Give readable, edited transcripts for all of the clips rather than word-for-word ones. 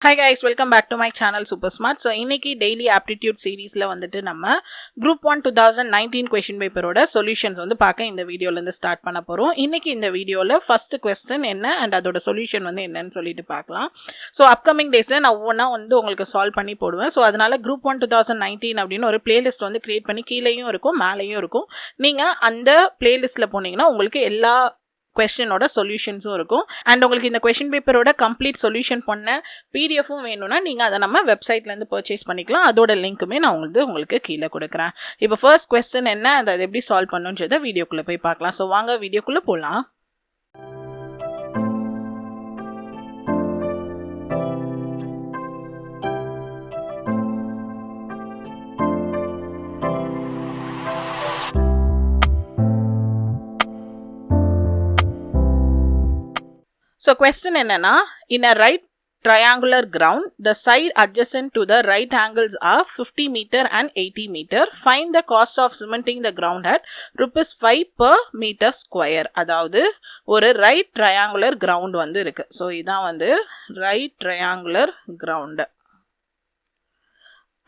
Hi guys, welcome back to my channel Super Smart. So இன்னைக்கு daily aptitude seriesல வந்துட்டு நம்ம group 1 2019 question paper ஓட solutions வந்து பார்க்க இந்த வீடியோல இருந்து ஸ்டார்ட் பண்ண போறோம். இன்னைக்கு இந்த வீடியோல first question என்ன and அதோட solution வந்து என்னன்னு சொல்லிட்டு பார்க்கலாம். So upcoming daysல நான் ஒவ்வொண்ணா வந்து உங்களுக்கு சால்வ் பண்ணி போடுவேன். So அதனால group 1 2019 அப்படின ஒரு playlist வந்து கிரியேட் பண்ணி கீழேயும் இருக்கும் மேலேயும் இருக்கும். நீங்க அந்த playlistல போனீங்கன்னா உங்களுக்கு எல்லா question ஓட சொல்யூஷன்ஸும் இருக்கும் and உங்களுக்கு இந்த question paper ஓட complete solution பண்ண pdf-உம் வேணும்னா நீங்க அத நம்ம வெப்சைட்ல இருந்து purchase பண்ணிக்கலாம். அதோட லிங்க்குமே நான் உங்களுக்கு கீழ கொடுக்கிறேன். இப்போ first question என்ன அதை எப்படி சால்வ் பண்ணனும்ன்றத வீடியோக்குள்ள போய் பார்க்கலாம். சோ வாங்க வீடியோக்குள்ள போலாம். So question என்னன்னா in a right triangular ground the side adjacent to the right angles are 50 meter and 80 meter. Find the cost of cementing the ground at ₹5 per meter square. அதாவது ஒரு right triangular ground வந்து இருக்கு. So இதான் வந்து right triangular ground.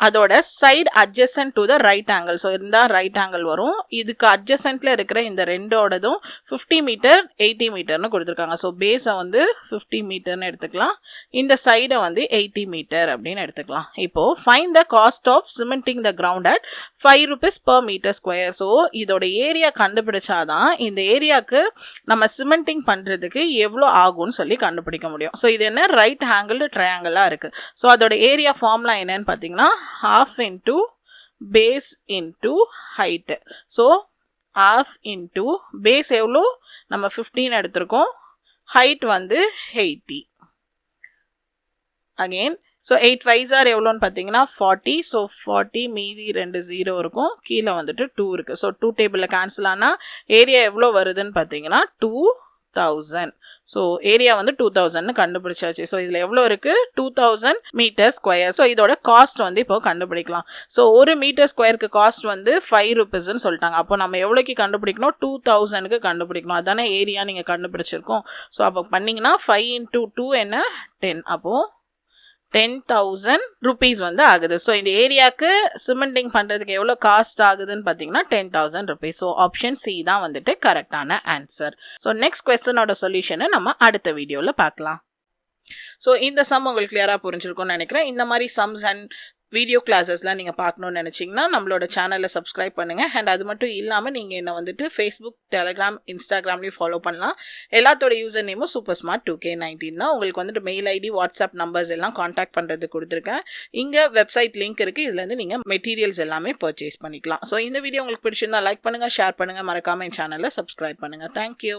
அதோட side adjacent to the right angle. So இந்த right angle வரும். இதுக்கு adjacentல இருக்கிற இந்த ரெண்டோடதும் 50 meter 80 meterனு கொடுத்திருக்காங்க. So base வந்து 50 meterனு எடுத்துக்கலாம். இந்த side வந்து 80 meter அப்படினு எடுத்துக்கலாம். இப்போ find the cost of cementing the ground at ₹5 per meter square. So இதோட ஏரியா கண்டுபிடிச்சாதான் இந்த ஏரியாக்கு நம்ம சிமெண்டிங் பண்றதுக்கு எவ்வளவு ஆகும்னு சொல்லி கண்டுபிடிக்க முடியும். So இது என்ன ரைட் ஆங்கிள் ட்ரையாங்கிளா இருக்கு. So அதோட ஏரியா ஃபார்முலா என்னன்னு பாத்தீங்கன்னா half into base into height. So half into base எவ்வளோ நம்ம 15 எடுத்திருக்கோம், height வந்து 80. again so 8 5s are எவ்வளோன்னு பார்த்தீங்கன்னா 40. so 40 மீதி 2 0 இருக்கும், கீழே வந்துட்டு 2 இருக்கு. so 2 டேபிளில் கேன்சல் ஆனால் ஏரியா எவ்வளோ வருதுன்னு பார்த்தீங்கன்னா 2000. so ஏரியா வந்து 2000 கண்டுபிடிச்சாச்சு. so இதுல எவ்வளவு இருக்கு 2000 மீட்டர் ஸ்கொயர். so இதோட காஸ்ட் வந்து இப்போ கண்டுபிடிக்கலாம். so ஒரு மீட்டர் ஸ்கொயருக்கு காஸ்ட் வந்து ₹5 ன்னு சொல்லிட்டாங்க. அப்போ நம்ம எவ்வளவுக்கு கண்டுபிடிக்கணும் 2000க்கு கண்டுபிடிக்கணும். அதானே ஏரியா நீங்க கண்டுபிடிச்சிருக்கோம். so அப்போ பண்ணீங்கன்னா 5 into 2 என்ன 10. அப்போ 10,000 rupees வந்து ஆகுது. so இந்த ஏரியாக்கு சிமெண்டிங் பண்றதுக்கு எவ்வளவு காஸ்ட் ஆகுதுன்னு பாத்தீங்கன்னா 10,000 rupees. so ஆப்ஷன் சி தான் வந்துட்டு கரெக்டான ஆன்சர். so நெக்ஸ்ட் क्वेश्चनோட சொல்யூஷனை நம்ம அடுத்த வீடியோல பார்க்கலாம். so இந்த சம் உங்களுக்கு கிளியரா புரிஞ்சிருக்கும்னு நினைக்கிறேன். இந்த மாதிரி சம்ஸ் அண்ட் வீடியோ கிளாஸஸ்லாம் நீங்கள் பார்க்கணுன்னு நினச்சிங்கன்னா நம்மளோட சேனலை சப்ஸ்கிரைப் பண்ணுங்கள். அண்ட் அது மட்டும் இல்லாமல் நீங்கள் என்ன வந்துட்டு ஃபேஸ்புக், டெலிகிராம், இன்ஸ்டாகிராம்லேயும் ஃபாலோ பண்ணலாம். எல்லாத்தோட யூசர் நேமும் சூப்பர் ஸ்மார்ட் 2K19 தான். உங்களுக்கு வந்துட்டு மெயில் ஐடி, வாட்ஸ்அப் நம்பர்ஸ் எல்லாம் காண்டாக்ட் பண்ணுறது கொடுத்துருக்கேன். இங்கே வெப்சைட் லிங்க் இருக்குது, இதுலேருந்து நீங்கள் மெட்டீரியல்ஸ் எல்லாமே பர்ச்சேஸ் பண்ணிக்கலாம். ஸோ இந்த வீடியோ உங்களுக்கு பிடிச்சிருந்தா லைக் பண்ணுங்கள், ஷேர் பண்ணுங்கள், மறக்காமல் என் சேனலை சப்ஸ்கிரைப் பண்ணுங்கள். தேங்க்யூ.